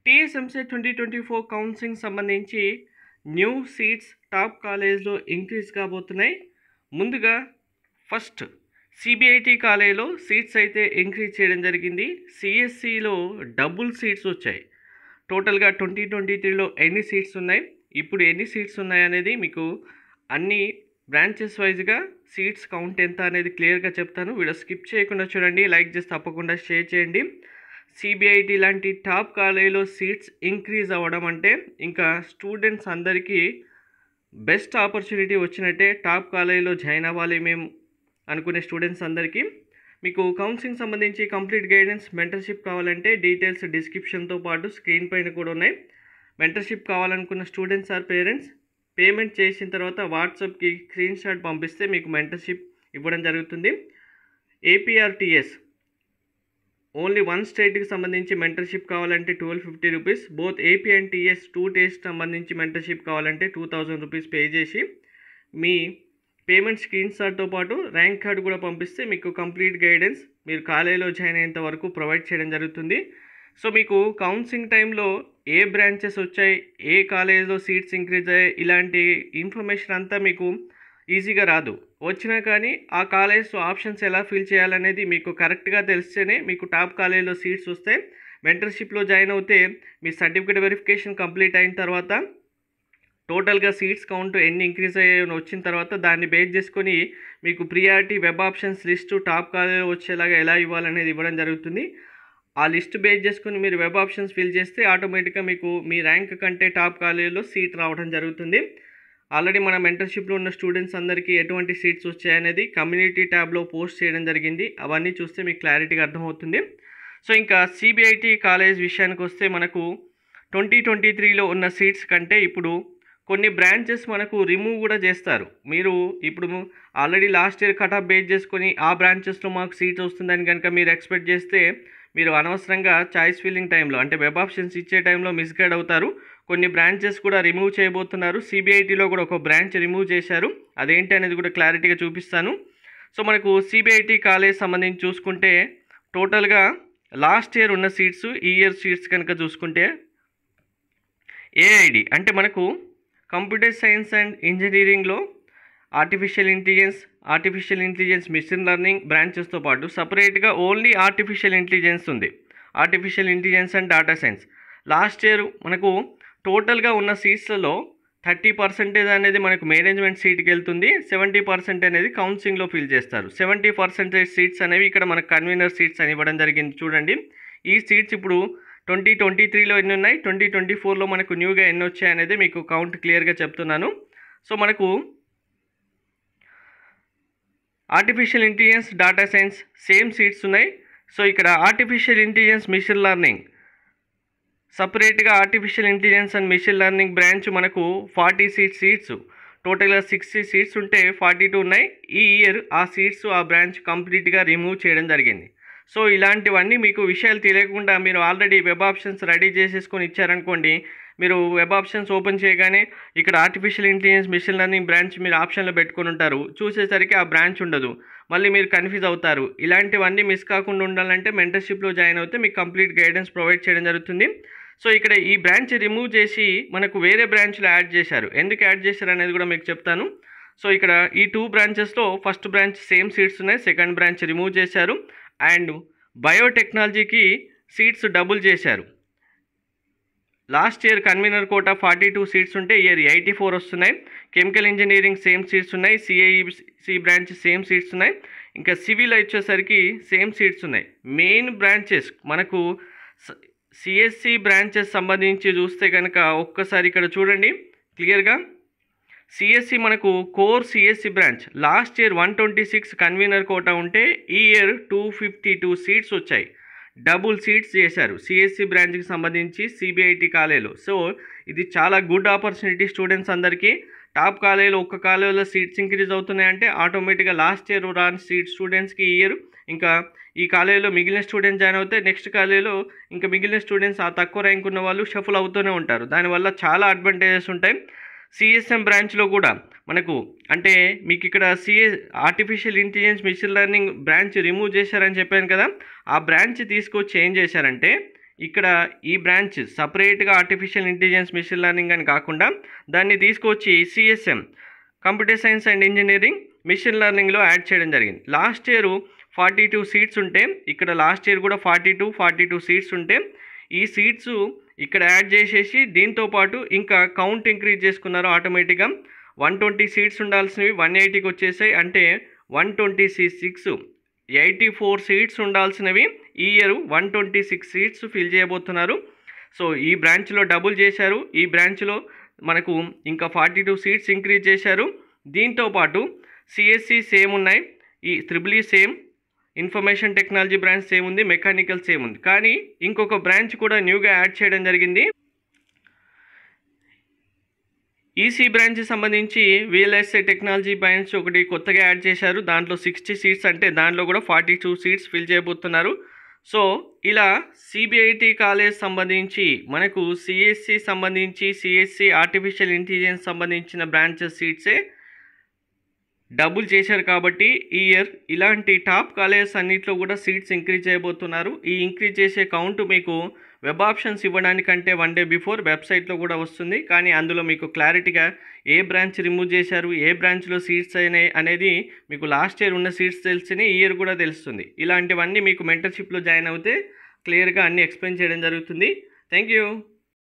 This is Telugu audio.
టీఎస్ఎంసెట్ 2024 కౌన్సిలింగ్ సంబంధించి న్యూ సీట్స్ టాప్ కాలేజ్లో ఇంక్రీజ్ కాబోతున్నాయి. ముందుగా ఫస్ట్ సిబిఐటి కాలేజ్లో సీట్స్ అయితే ఇంక్రీజ్ చేయడం జరిగింది. సిఎస్సిలో డబుల్ సీట్స్ వచ్చాయి. టోటల్గా 2023లో ఎన్ని సీట్స్ ఉన్నాయి, ఇప్పుడు ఎన్ని సీట్స్ ఉన్నాయి అనేది మీకు అన్ని బ్రాంచెస్ వైజ్గా సీట్స్ కౌంట్ ఎంత అనేది క్లియర్గా చెప్తాను. వీడియో స్కిప్ చేయకుండా చూడండి, లైక్ చేసి తప్పకుండా షేర్ చేయండి. సిబిఐటి లాంటి టాప్ కాలేజీలో సీట్స్ ఇంక్రీజ్ అవ్వడం అంటే ఇంకా స్టూడెంట్స్ అందరికీ బెస్ట్ ఆపర్చునిటీ వచ్చినట్టే. టాప్ కాలేజీలో జాయిన్ అవ్వాలి మేము అనుకునే స్టూడెంట్స్ అందరికీ మీకు కౌన్సిలింగ్ సంబంధించి కంప్లీట్ గైడెన్స్ మెంటర్షిప్ కావాలంటే డీటెయిల్స్ డిస్క్రిప్షన్తో పాటు స్క్రీన్ పైన కూడా ఉన్నాయి. మెంటర్షిప్ కావాలనుకున్న స్టూడెంట్స్ ఆర్ పేరెంట్స్ పేమెంట్ చేసిన తర్వాత వాట్సాప్కి స్క్రీన్ షాట్ పంపిస్తే మీకు మెంటర్షిప్ ఇవ్వడం జరుగుతుంది. ఏపీఆర్టీఎస్ ఓన్లీ వన్ స్టేట్కి సంబంధించి మెంటర్షిప్ కావాలంటే 1250 rupees. Both AP and TS 2 days సంబంధించి మెంటర్షిప్ కావాలంటే 2000 రూపీస్ పే చేసి మీ పేమెంట్ స్క్రీన్ షాట్తో పాటు ర్యాంక్ కార్డు కూడా పంపిస్తే మీకు కంప్లీట్ గైడెన్స్ మీరు కాలేజీలో జాయిన్ అయ్యేంత వరకు ప్రొవైడ్ చేయడం జరుగుతుంది. సో మీకు కౌన్సిలింగ్ టైంలో ఏ బ్రాంచెస్ వచ్చాయి, ఏ కాలేజ్లో సీట్స్ ఇంక్రీజ్ అయ్యాయి, ఇలాంటి ఇన్ఫర్మేషన్ అంతా మీకు ఈజీగా రాదు. వచ్చినా కానీ ఆ కాలేజ్లో ఆప్షన్స్ ఎలా ఫిల్ చేయాలనేది మీకు కరెక్ట్గా తెలిస్తేనే మీకు టాప్ కాలేజ్లో సీట్స్ వస్తాయి. మెంటర్షిప్లో జాయిన్ అవుతే మీ సర్టిఫికేట్ వెరిఫికేషన్ కంప్లీట్ అయిన తర్వాత టోటల్గా సీట్స్ కౌంట్ ఎన్ని ఇంక్రీజ్ అయ్యాయో వచ్చిన తర్వాత దాన్ని బేస్ చేసుకొని మీకు priority web options list top కాలేజ్లో వచ్చేలాగా ఎలా ఇవ్వాలనేది ఇవ్వడం జరుగుతుంది. ఆ లిస్ట్ బేస్ చేసుకుని మీరు వెబ్ ఆప్షన్స్ ఫిల్ చేస్తే ఆటోమేటిక్గా మీకు మీ ర్యాంక్ కంటే టాప్ కాలేజ్లో సీట్ రావడం జరుగుతుంది. ఆల్రెడీ మన మెంటర్షిప్లో ఉన్న స్టూడెంట్స్ అందరికీ ఎటువంటి సీట్స్ వచ్చాయనేది కమ్యూనిటీ ట్యాబ్లో పోస్ట్ చేయడం జరిగింది. అవన్నీ చూస్తే మీకు క్లారిటీగా అర్థమవుతుంది. సో ఇంకా సిబిఐటి కాలేజ్ విషయానికి వస్తే మనకు 2023లో ఉన్న సీట్స్ కంటే ఇప్పుడు కొన్ని బ్రాంచెస్ మనకు రిమూవ్ కూడా చేస్తారు. మీరు ఇప్పుడు already last year cut off base చేసుకొని ఆ బ్రాంచెస్లో మాకు సీట్స్ వస్తుందని కనుక మీరు ఎక్స్పెక్ట్ చేస్తే మీరు అనవసరంగా చాయిస్ ఫిల్లింగ్ టైంలో అంటే వెబ్ ఆప్షన్స్ ఇచ్చే టైంలో మిస్గైడ్ అవుతారు. కొన్ని బ్రాంచెస్ కూడా రిమూవ్ చేయబోతున్నారు. సిబిఐటిలో కూడా ఒక బ్రాంచ్ రిమూవ్ చేశారు. అదేంటి అనేది కూడా క్లారిటీగా చూపిస్తాను. సో మనకు సిబిఐటి కాలేజ్ సంబంధించి చూసుకుంటే టోటల్గా లాస్ట్ ఇయర్ ఉన్న సీట్స్ ఈ ఇయర్ సీట్స్ కనుక చూసుకుంటే ఏఐడి అంటే మనకు కంప్యూటర్ సైన్స్ అండ్ ఇంజనీరింగ్లో ఆర్టిఫిషియల్ ఇంటెలిజెన్స్ మిషన్ లెర్నింగ్ బ్రాంచెస్తో పాటు సపరేట్గా ఓన్లీ ఆర్టిఫిషియల్ ఇంటెలిజెన్స్ ఉంది. Artificial intelligence and data science last year మనకు టోటల్గా ఉన్న సీట్స్లలో 30% అనేది మనకు మేనేజ్మెంట్ సీట్కి వెళ్తుంది. 70% అనేది కౌన్సిలింగ్లో ఫిల్ చేస్తారు. 70% సీట్స్ అనేవి ఇక్కడ మనకు కన్వీనర్ సీట్స్ అని ఇవ్వడం జరిగింది. చూడండి ఈ సీట్స్ ఇప్పుడు 2023లో ఎన్ని ఉన్నాయి, 2024లో మనకు న్యూగా ఎన్ని వచ్చాయి అనేది మీకు కౌంట్ క్లియర్గా చెప్తున్నాను. సో మనకు artificial intelligence data science same seats ఉన్నాయి. సో ఇక్కడ ఆర్టిఫిషియల్ ఇంటెలిజెన్స్ మిషన్ లెర్నింగ్ సపరేట్గా artificial intelligence and machine learning branch మనకు 40 సీట్స్ టోటల్గా 60 సీట్స్ ఉంటే 42 ఉన్నాయి. ఈ ఇయర్ ఆ సీట్స్ ఆ బ్రాంచ్ కంప్లీట్గా రిమూవ్ చేయడం జరిగింది. సో ఇలాంటివన్నీ మీకు విషయాలు తెలియకుండా మీరు ఆల్రెడీ వెబ్ ఆప్షన్స్ రెడీ చేసేసుకొని ఇచ్చారనుకోండి, మీరు వెబ్ ఆప్షన్స్ ఓపెన్ చేయగానే ఇక్కడ artificial intelligence machine learning branch మీరు ఆప్షన్లో పెట్టుకొని ఉంటారు. చూసేసరికి ఆ బ్రాంచ్ ఉండదు, మళ్ళీ మీరు కన్ఫ్యూజ్ అవుతారు. ఇలాంటివన్నీ మిస్ కాకుండా ఉండాలంటే మెంటర్షిప్లో జాయిన్ అవుతే మీకు కంప్లీట్ గైడెన్స్ ప్రొవైడ్ చేయడం జరుగుతుంది. సో ఇక్కడ ఈ బ్రాంచ్ రిమూవ్ చేసి మనకు వేరే బ్రాంచ్లో యాడ్ చేశారు. ఎందుకు యాడ్ చేశారు అనేది కూడా మీకు చెప్తాను. సో ఇక్కడ ఈ 2 బ్రాంచెస్లో ఫస్ట్ బ్రాంచ్ సేమ్ సీట్స్ ఉన్నాయి, సెకండ్ బ్రాంచ్ రిమూవ్ చేశారు. అండ్ బయోటెక్నాలజీకి సీట్స్ డబుల్ చేశారు. Last year convener quota 42 seats ఉంటే ఇయర్ 84 వస్తున్నాయి. కెమికల్ ఇంజనీరింగ్ సేమ్ సీట్స్ ఉన్నాయి. సిఐసి బ్రాంచ్ సేమ్ సీట్స్ ఉన్నాయి. ఇంకా సివిల్ వచ్చేసరికి సేమ్ సీట్స్ ఉన్నాయి. మెయిన్ బ్రాంచెస్ మనకు సిఎస్సి బ్రాంచెస్ సంబంధించి చూస్తే కనుక ఒక్కసారి ఇక్కడ చూడండి క్లియర్గా. సిఎస్సి మనకు core CSC branch last year 126 convener quota ఉంటే ఈ ఇయర్ 252 సీట్స్ వచ్చాయి. డబుల్ సీట్స్ చేశారు సిఎస్సి బ్రాంచ్కి సంబంధించి సిబిఐటి కాలేజ్లో. సో ఇది చాలా గుడ్ ఆపర్చునిటీ స్టూడెంట్స్ అందరికీ. టాప్ కాలేజ్లో ఒక్క కాలేజ్లో సీట్స్ ఇంక్రీజ్ అవుతున్నాయంటే ఆటోమేటిక్గా లాస్ట్ ఇయర్ రాని స్టూడెంట్స్కి ఈ ఇయర్ ఇంకా ఈ కాలేజీలో మిగిలిన స్టూడెంట్స్ జాయిన్ అవుతే నెక్స్ట్ కాలేజీలో ఇంకా మిగిలిన స్టూడెంట్స్ ఆ తక్కువ ర్యాంక్ ఉన్న వాళ్ళు షఫుల్ అవుతూనే ఉంటారు. దానివల్ల చాలా అడ్వాంటేజెస్ ఉంటాయి. సిఎస్ఎం బ్రాంచ్లో కూడా మనకు అంటే మీకు ఇక్కడ artificial intelligence machine learning branch remove చేశారని చెప్పాను కదా, ఆ బ్రాంచ్ తీసుకొచ్చి ఏం చేశారంటే ఇక్కడ ఈ బ్రాంచ్ సపరేట్గా ఆర్టిఫిషియల్ ఇంటెలిజెన్స్ మిషన్ లెర్నింగ్ అని కాకుండా దాన్ని తీసుకొచ్చి CSM computer science and engineering machine లెర్నింగ్లో యాడ్ చేయడం జరిగింది. లాస్ట్ ఇయర్ 42 సీట్స్ ఉంటే ఇక్కడ లాస్ట్ ఇయర్ కూడా 42 సీట్స్ ఉంటే ఈ సీట్స్ ఇక్కడ యాడ్ చేసేసి దీంతోపాటు ఇంకా కౌంట్ ఇంక్రీజ్ చేసుకున్నారు ఆటోమేటిక్గా. 120 సీట్స్ ఉండాల్సినవి 180కి వచ్చేసాయి. అంటే 126 84 సీట్స్ ఉండాల్సినవి ఈ ఇయర్ 126 సీట్స్ ఫిల్ చేయబోతున్నారు. సో ఈ బ్రాంచ్లో డబుల్ చేశారు. ఈ బ్రాంచ్లో మనకు ఇంకా 42 సీట్స్ ఇంక్రీజ్ చేశారు. దీంతోపాటు సిఎస్సి సేమ్ ఉన్నాయి, ఈ triple E same, information technology branch same ఉంది, మెకానికల్ సేమ్ ఉంది. కానీ ఇంకొక బ్రాంచ్ కూడా న్యూగా యాడ్ చేయడం జరిగింది. ఈసీ బ్రాంచ్ సంబంధించి విఎల్ఎస్ఐ టెక్నాలజీ బ్రాంచ్ ఒకటి కొత్తగా యాడ్ చేశారు. దాంట్లో 60 సీట్స్, అంటే దాంట్లో కూడా 42 సీట్స్ ఫిల్ చేయబోతున్నారు. సో ఇలా సిబిఐటి కాలేజ్ సంబంధించి మనకు సిఎస్సి సంబంధించి సిఎస్సి ఆర్టిఫిషియల్ ఇంటెలిజెన్స్ సంబంధించిన బ్రాంచెస్ సీట్సే డబుల్ చేశారు. కాబట్టి ఈ ఇయర్ ఇలాంటి టాప్ కాలేజెస్ అన్నింటిలో కూడా సీట్స్ ఇంక్రీజ్ చేయబోతున్నారు. ఈ ఇంక్రీజ్ చేసే కౌంట్ మీకు వెబ్ ఆప్షన్స్ ఇవ్వడానికంటే 1 డే బిఫోర్ వెబ్సైట్లో కూడా వస్తుంది. కానీ అందులో మీకు క్లారిటీగా ఏ బ్రాంచ్ రిమూవ్ చేశారు, ఏ బ్రాంచ్లో సీట్స్ అయినాయి అనేది మీకు లాస్ట్ ఇయర్ ఉన్న సీట్స్ తెలిసినాయి, ఈ ఇయర్ కూడా తెలుస్తుంది. ఇలాంటివన్నీ మీకు మెంటర్షిప్లో జాయిన్ అవుతే క్లియర్గా అన్నీ ఎక్స్ప్లెయిన్ చేయడం జరుగుతుంది. Thank you.